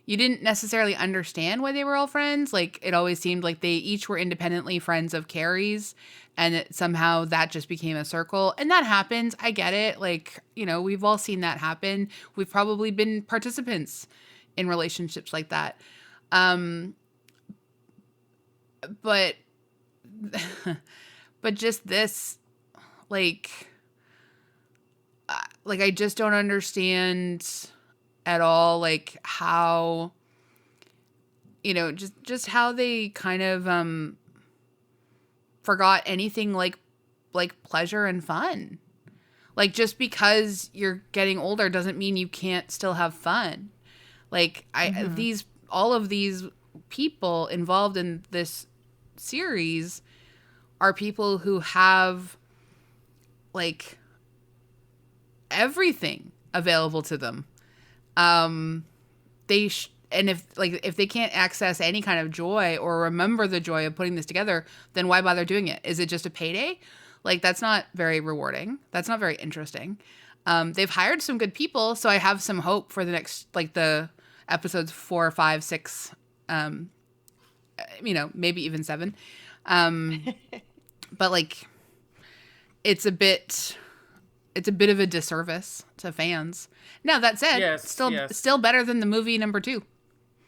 you didn't necessarily understand why they were all friends. Like it always seemed like they each were independently friends of Carrie's, and somehow that just became a circle. And that happens. I get it. Like, we've all seen that happen. We've probably been participants in relationships like that. But just this, like I just don't understand at all, like how, just how they kind of forgot anything like pleasure and fun. Like just because you're getting older doesn't mean you can't still have fun. Like all of these people involved in this series are people who have like everything available to them. And if they can't access any kind of joy or remember the joy of putting this together, then why bother doing it? Is it just a payday? Like, that's not very rewarding. That's not very interesting. They've hired some good people, so I have some hope for the next, like, the episodes 4, 5, 6, maybe even 7. But like, it's a bit of a disservice to fans. Now, that said, still better than the movie number 2.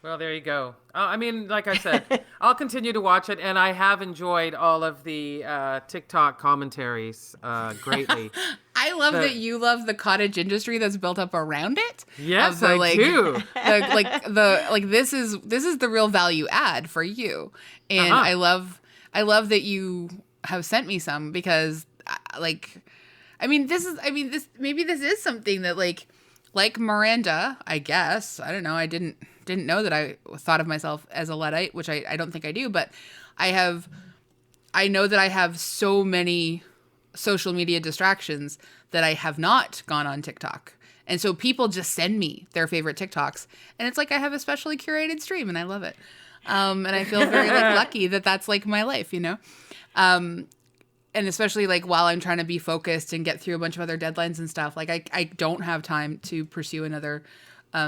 Well, there you go. I mean, like I said, I'll continue to watch it, and I have enjoyed all of the TikTok commentaries greatly. I love that you love the cottage industry that's built up around it. Yes, I do. This is the real value add for you, and I love that you have sent me some because, maybe this is something that like Miranda, I guess. I don't know. I didn't know that I thought of myself as a Luddite, which I don't think I do, but I know that I have so many social media distractions that I have not gone on TikTok. And so people just send me their favorite TikToks, and it's like I have a specially curated stream, and I love it. And I feel very lucky that that's my life, and especially while I'm trying to be focused and get through a bunch of other deadlines and stuff, I don't have time to pursue another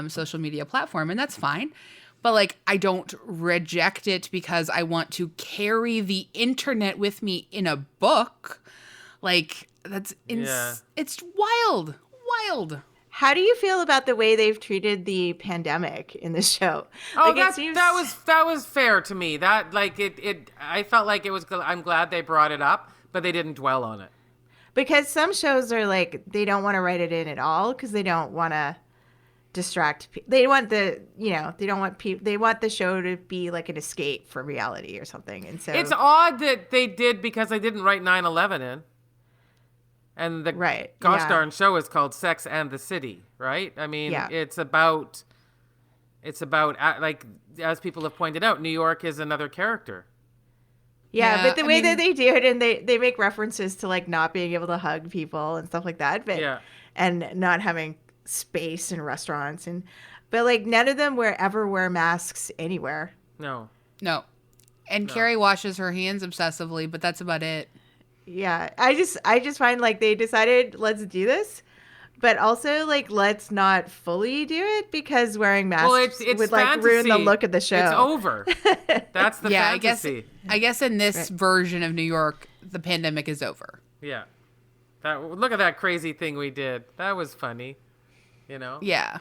social media platform, and that's fine. But I don't reject it because I want to carry the internet with me in a book. It's wild. How do you feel about the way they've treated the pandemic in the show? Oh, that was fair to me. That I felt like it was. I'm glad they brought it up, but they didn't dwell on it. Because some shows are they don't want to write it in at all because they don't want to distract people. They want they want the show to be an escape from reality or something. And so it's odd that they did because they didn't write 9/11 in. And the gosh darn show is called Sex and the City, right? I mean, it's about as people have pointed out, New York is another character. Yeah, but the way that they do it, and they make references to not being able to hug people and stuff like that, but and not having space in restaurants, but none of them ever wear masks anywhere. No. And Carrie washes her hands obsessively, but that's about it. Yeah, I just find they decided let's do this, but also let's not fully do it because wearing masks would ruin the look of the show. It's over. That's the fantasy. I guess in this version of New York, the pandemic is over. Yeah. Look at that crazy thing we did. That was funny. Yeah.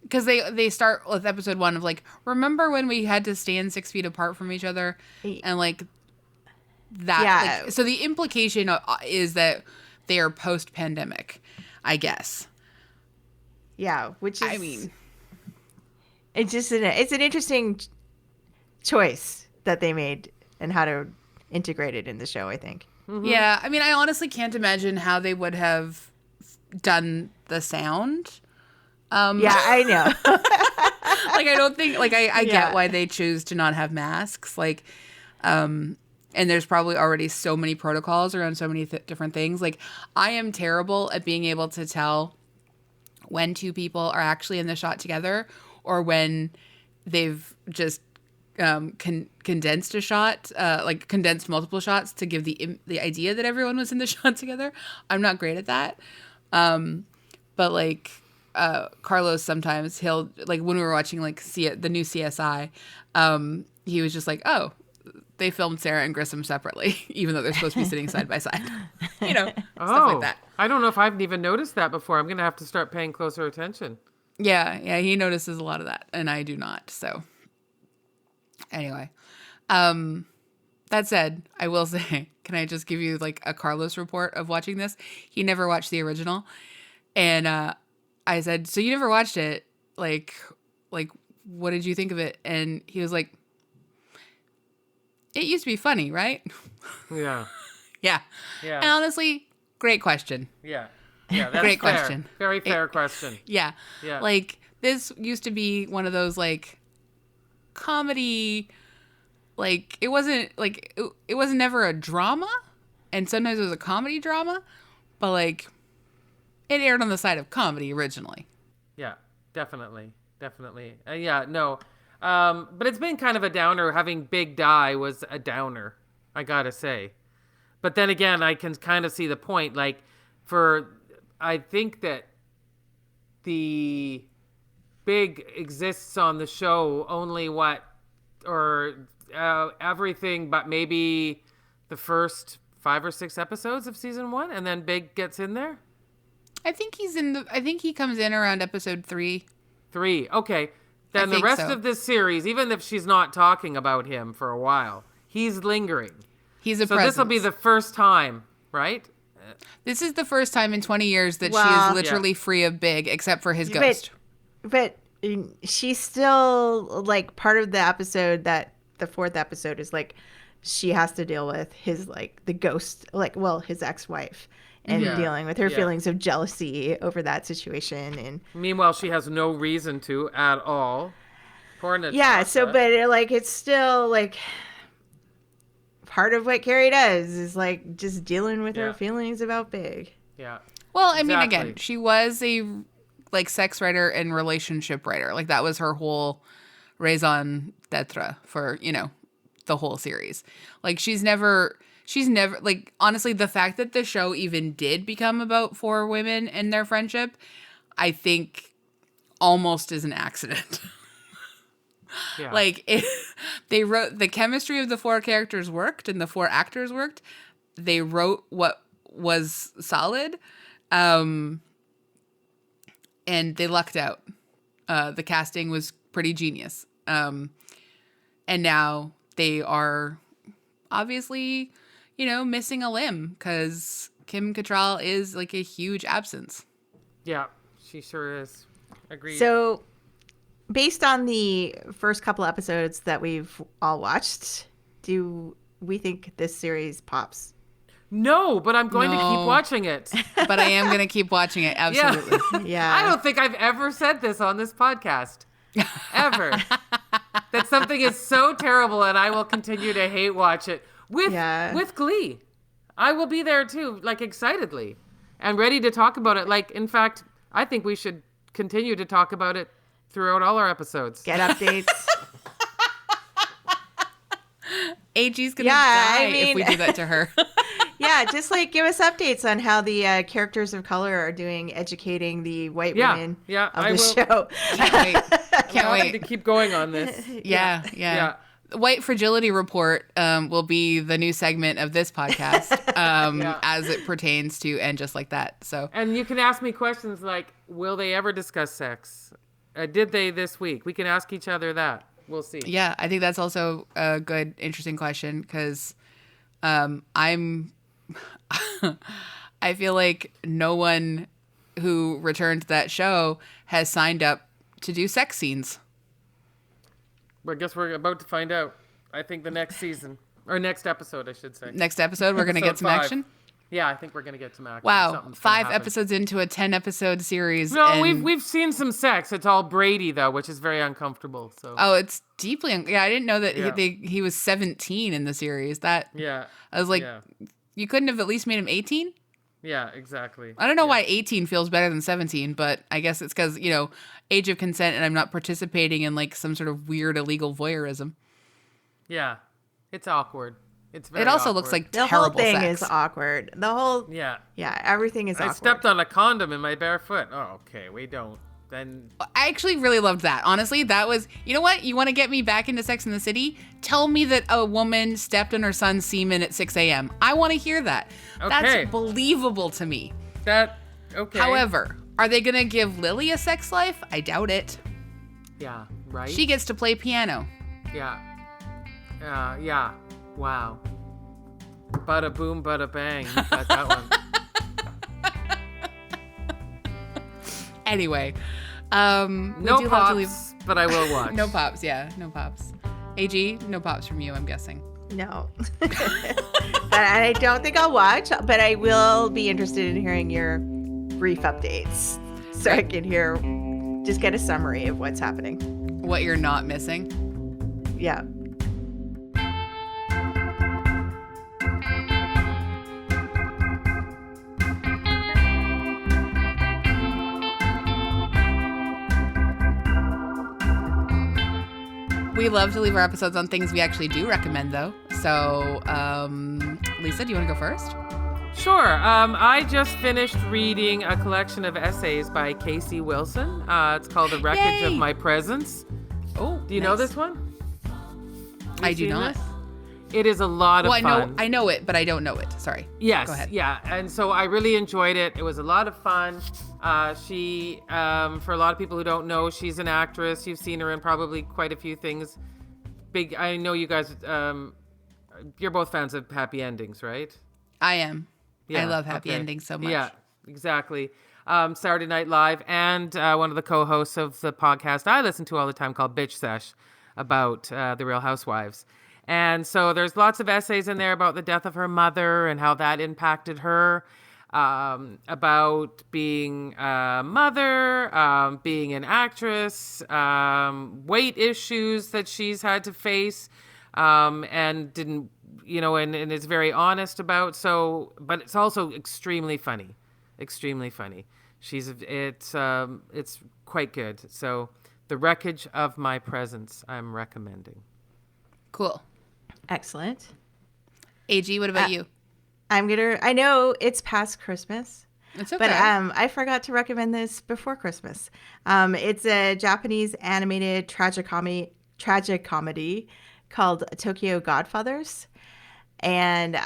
Because they start with episode 1 of remember when we had to stand 6 feet apart from each other and that. Yeah. So the implication is that they are post-pandemic, I guess. Yeah, which is. It's just it's an interesting choice that they made and how to integrate it in the show, I think. Mm-hmm. Yeah, I honestly can't imagine how they would have done the sound. Yeah, I know. I don't think I get why they choose to not have masks. And there's probably already so many protocols around so many different things. I am terrible at being able to tell when 2 people are actually in the shot together or when they've just condensed a shot, condensed multiple shots to give the idea that everyone was in the shot together. I'm not great at that. But Carlos sometimes he'll when we were watching the new CSI, he was just oh, they filmed Sarah and Grissom separately, even though they're supposed to be sitting side by side. Stuff like that. I don't know if I've even noticed that before. I'm going to have to start paying closer attention. Yeah, he notices a lot of that, and I do not. So, anyway, that said, I will say, can I just give you a Carlos report of watching this? He never watched the original, and I said, "So you never watched it? What did you think of it?" And he was like, "It used to be funny, right?" Yeah. Yeah. And honestly, great question. Yeah. Yeah, that's great fair. question. Very fair question. Yeah. Yeah. This used to be one of those comedy. Like it wasn't never a drama, and sometimes it was a comedy drama, but like it aired on the side of comedy originally. Yeah, definitely. Yeah, no. But it's been kind of a downer. Having Big die was a downer, I gotta say. But then again, I can kind of see the point. Like, I think that the Big exists on the show only everything but maybe the first 5 or 6 episodes of season 1, and then Big gets in there. I think he comes in around episode 3. 3, okay. Then the rest of this series, even if she's not talking about him for a while, he's lingering. He's a so presence. This will be the first time, right? This is the first time in 20 years that she is literally free of Big, except for his ghost. But she's still like part of the episode that the 4th episode is like she has to deal with his like the ghost, like his ex-wife. And dealing with her feelings of jealousy over that situation. And meanwhile, she has no reason to at all. Poor Natasha. Yeah, so, but, like, it's still, like, part of what Carrie does is, like, just dealing with her feelings about Big. Yeah. Well, I mean, again, she was a, like, sex writer and relationship writer. Like, that was her whole raison d'etre for, the whole series. Like, she's never, like, honestly, the fact that the show even did become about 4 women and their friendship, I think almost is an accident. Yeah. Like, they wrote, the chemistry of the 4 characters worked and the 4 actors worked. They wrote what was solid, and they lucked out. The casting was pretty genius. And now they are obviously, missing a limb because Kim Cattrall is like a huge absence. Yeah, she sure is. Agreed. So, based on the first couple episodes that we've all watched, do we think this series pops? No, but I'm going to keep watching it. But I am going to keep watching it. Absolutely. Yeah. I don't think I've ever said this on this podcast. Ever. That something is so terrible and I will continue to hate watch it. With glee. I will be there too, like excitedly and ready to talk about it. Like, in fact, I think we should continue to talk about it throughout all our episodes. Get updates. AG's going to die if we do that to her. Yeah, just like give us updates on how the characters of color are doing, educating the white women of the show. Can't wait to keep going on this. Yeah. The White Fragility Report will be the new segment of this podcast as it pertains to And Just Like That. So, and you can ask me questions like, will they ever discuss sex? Did they this week? We can ask each other that. We'll see. Yeah, I think that's also a good, interesting question because I feel like no one who returned to that show has signed up to do sex scenes. Well, I guess we're about to find out. I think the next season, or next episode, I should say. Next episode, we're going to get some 5. action? Yeah, I think we're going to get some action. Wow, Something's 5 episodes into a 10-episode series. No, we've seen some sex. It's all Brady, though, which is very uncomfortable. So. Oh, it's deeply... I didn't know that he was 17 in the series. I was like, you couldn't have at least made him 18? Yeah, exactly. I don't know why 18 feels better than 17, but I guess it's because, age of consent and I'm not participating in like some sort of weird illegal voyeurism. Yeah, it's awkward. It's very It also awkward. looks like the terrible whole thing sex. is awkward. The whole everything is awkward. I stepped on a condom in my bare foot. Oh, okay, we don't. Then I actually really loved that. Honestly, that was, you know what? You want to get me back into Sex in the City? Tell me that a woman stepped on her son's semen at 6 a.m. I want to hear that. Okay. That's believable to me. Okay. However, are they going to give Lily a sex life? I doubt it. Yeah, right? She gets to play piano. Yeah. Yeah. Wow. Bada boom, bada bang. You got that one. Anyway, no pops, but I will watch. No pops, yeah, no pops. AG, no pops from you, I'm guessing. No. But I don't think I'll watch, but I will be interested in hearing your brief updates so I can just get a summary of what's happening. What you're not missing. Yeah. We love to leave our episodes on things we actually do recommend, though. So, Lisa, do you want to go first? Sure. I just finished reading a collection of essays by Casey Wilson. It's called The Wreckage of My Presence. Oh, do you know this one? I do not. This? It is a lot of fun. I know it, but I don't know it. Sorry. Yes. Go ahead. Yeah. And so I really enjoyed it. It was a lot of fun. She, for a lot of people who don't know, she's an actress. You've seen her in probably quite a few things. Big. I know you guys. You're both fans of happy endings, right? I am. Yeah, I love happy endings so much. Yeah, exactly. Saturday Night Live, and one of the co-hosts of the podcast I listen to all the time called Bitch Sesh about the Real Housewives. And so there's lots of essays in there about the death of her mother and how that impacted her, about being a mother, being an actress, weight issues that she's had to face, and didn't, and is very honest about. So, but it's also extremely funny. It's quite good. So, The Wreckage of My Presence, I'm recommending. Cool. Excellent. AG, what about you? I know it's past Christmas. It's okay. But I forgot to recommend this before Christmas. It's a Japanese animated tragic comedy called Tokyo Godfathers. And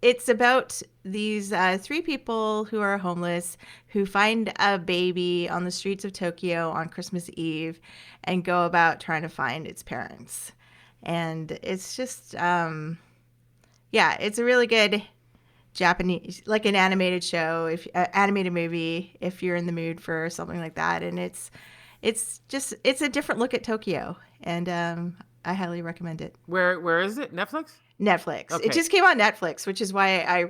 it's about these 3 people who are homeless who find a baby on the streets of Tokyo on Christmas Eve and go about trying to find its parents. And it's just, it's a really good Japanese, like an animated show, animated movie, if you're in the mood for something like that. And it's a different look at Tokyo. And I highly recommend it. Where is it? Netflix? Netflix. Okay. It just came on Netflix, which is why I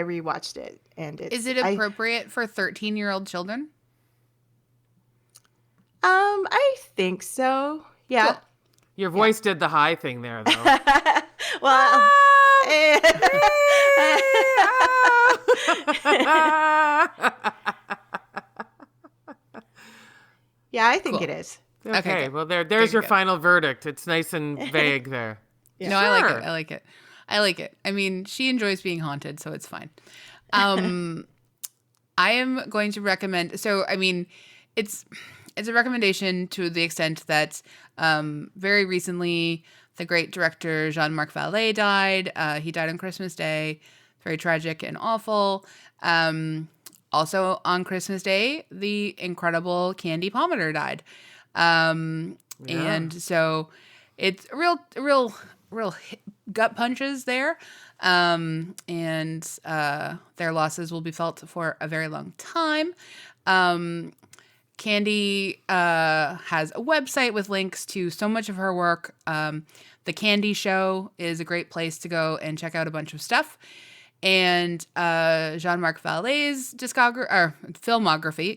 rewatched it. And is it appropriate for 13-year-old children? I think so. Yeah. Cool. Your voice did the high thing there, though. Well, yeah, I think it is. Okay, well, there's your final verdict. It's nice and vague there. Yeah. No, sure. I like it. I mean, she enjoys being haunted, so it's fine. I am going to recommend. So, I mean, it's a recommendation to the extent that very recently the great director Jean-Marc Vallée died. He died on Christmas Day. Very tragic and awful. Also on Christmas Day, the incredible Candy Palmater died. And so it's real gut punches there. And their losses will be felt for a very long time. Candy has a website with links to so much of her work. The Candy Show is a great place to go and check out a bunch of stuff. And Jean-Marc Vallée's filmography,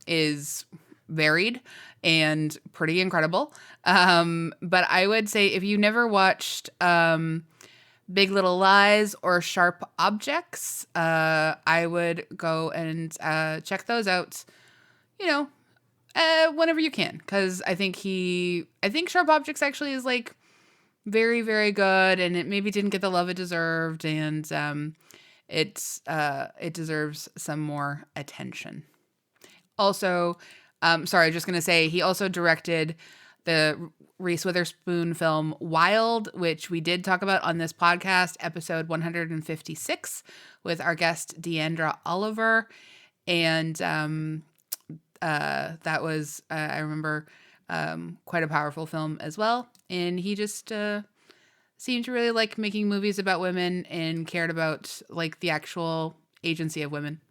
is varied and pretty incredible. But I would say if you never watched Big Little Lies or Sharp Objects, I would go and check those out, whenever you can. Because I think Sharp Objects actually is like very, very good, and it maybe didn't get the love it deserved, and it deserves some more attention. Also, just gonna say he also directed the Reese Witherspoon film Wild, which we did talk about on this podcast, episode 156, with our guest Deandra Oliver, and that was I remember quite a powerful film as well. And he just seemed to really like making movies about women and cared about like the actual agency of women.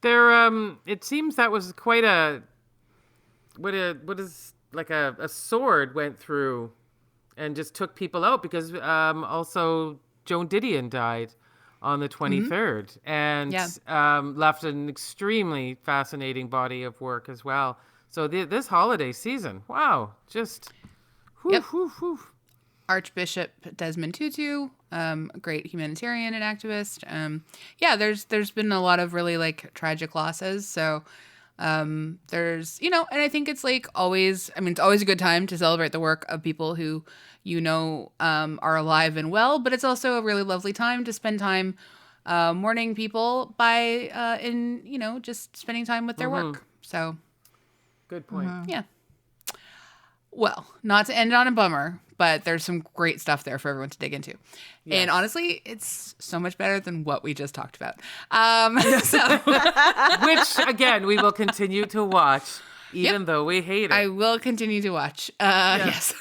There, it seems that was quite a sword went through and just took people out, because also Joan Didion died on the 23rd and left an extremely fascinating body of work as well. So this holiday season, wow, just whew, Yep. whew, whew. Archbishop Desmond Tutu, a great humanitarian and activist. Yeah, there's been a lot of really like tragic losses. So there's, and I think it's like always, it's always a good time to celebrate the work of people who, are alive and well, but it's also a really lovely time to spend time mourning people by, just spending time with their work. So Good point. yeah. Well, not to end on a bummer, but there's some great stuff there for everyone to dig into. Yes. And honestly, it's so much better than what we just talked about. Which, again, we will continue to watch, even though we hate it. I will continue to watch. Yes.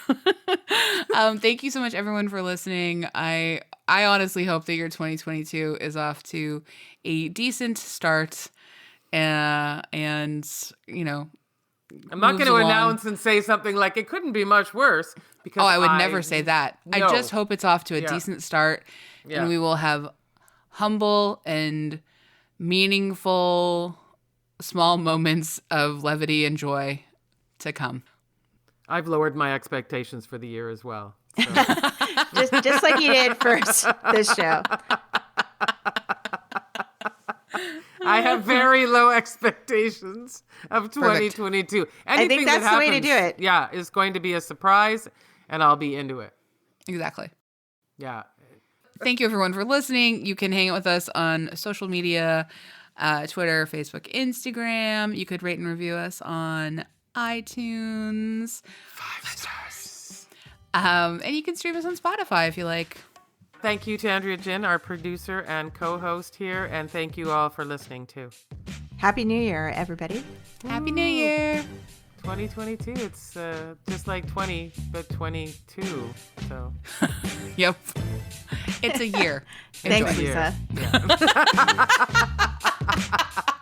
Thank you so much, everyone, for listening. I honestly hope that your 2022 is off to a decent start. I'm not going to moves along. announce and say something like it couldn't be much worse. Because I would never say that. I No. just hope it's off to a Yeah. decent start, Yeah. and we will have humble and meaningful small moments of levity and joy to come. I've lowered my expectations for the year as well. So. just like you did for this show. I have very low expectations of 2022. I think that's the way to do it. Yeah, is going to be a surprise, and I'll be into it. Exactly. Yeah. Thank you, everyone, for listening. You can hang out with us on social media, Twitter, Facebook, Instagram. You could rate and review us on iTunes. 5 stars. And you can stream us on Spotify if you like. Thank you to Andrea Gin, our producer and co-host here, and thank you all for listening too. Happy New Year, everybody. Happy New Year. 2022, it's just like 20, but 22, so. Yep. It's a year. Thanks, Enjoy. Lisa. Yeah.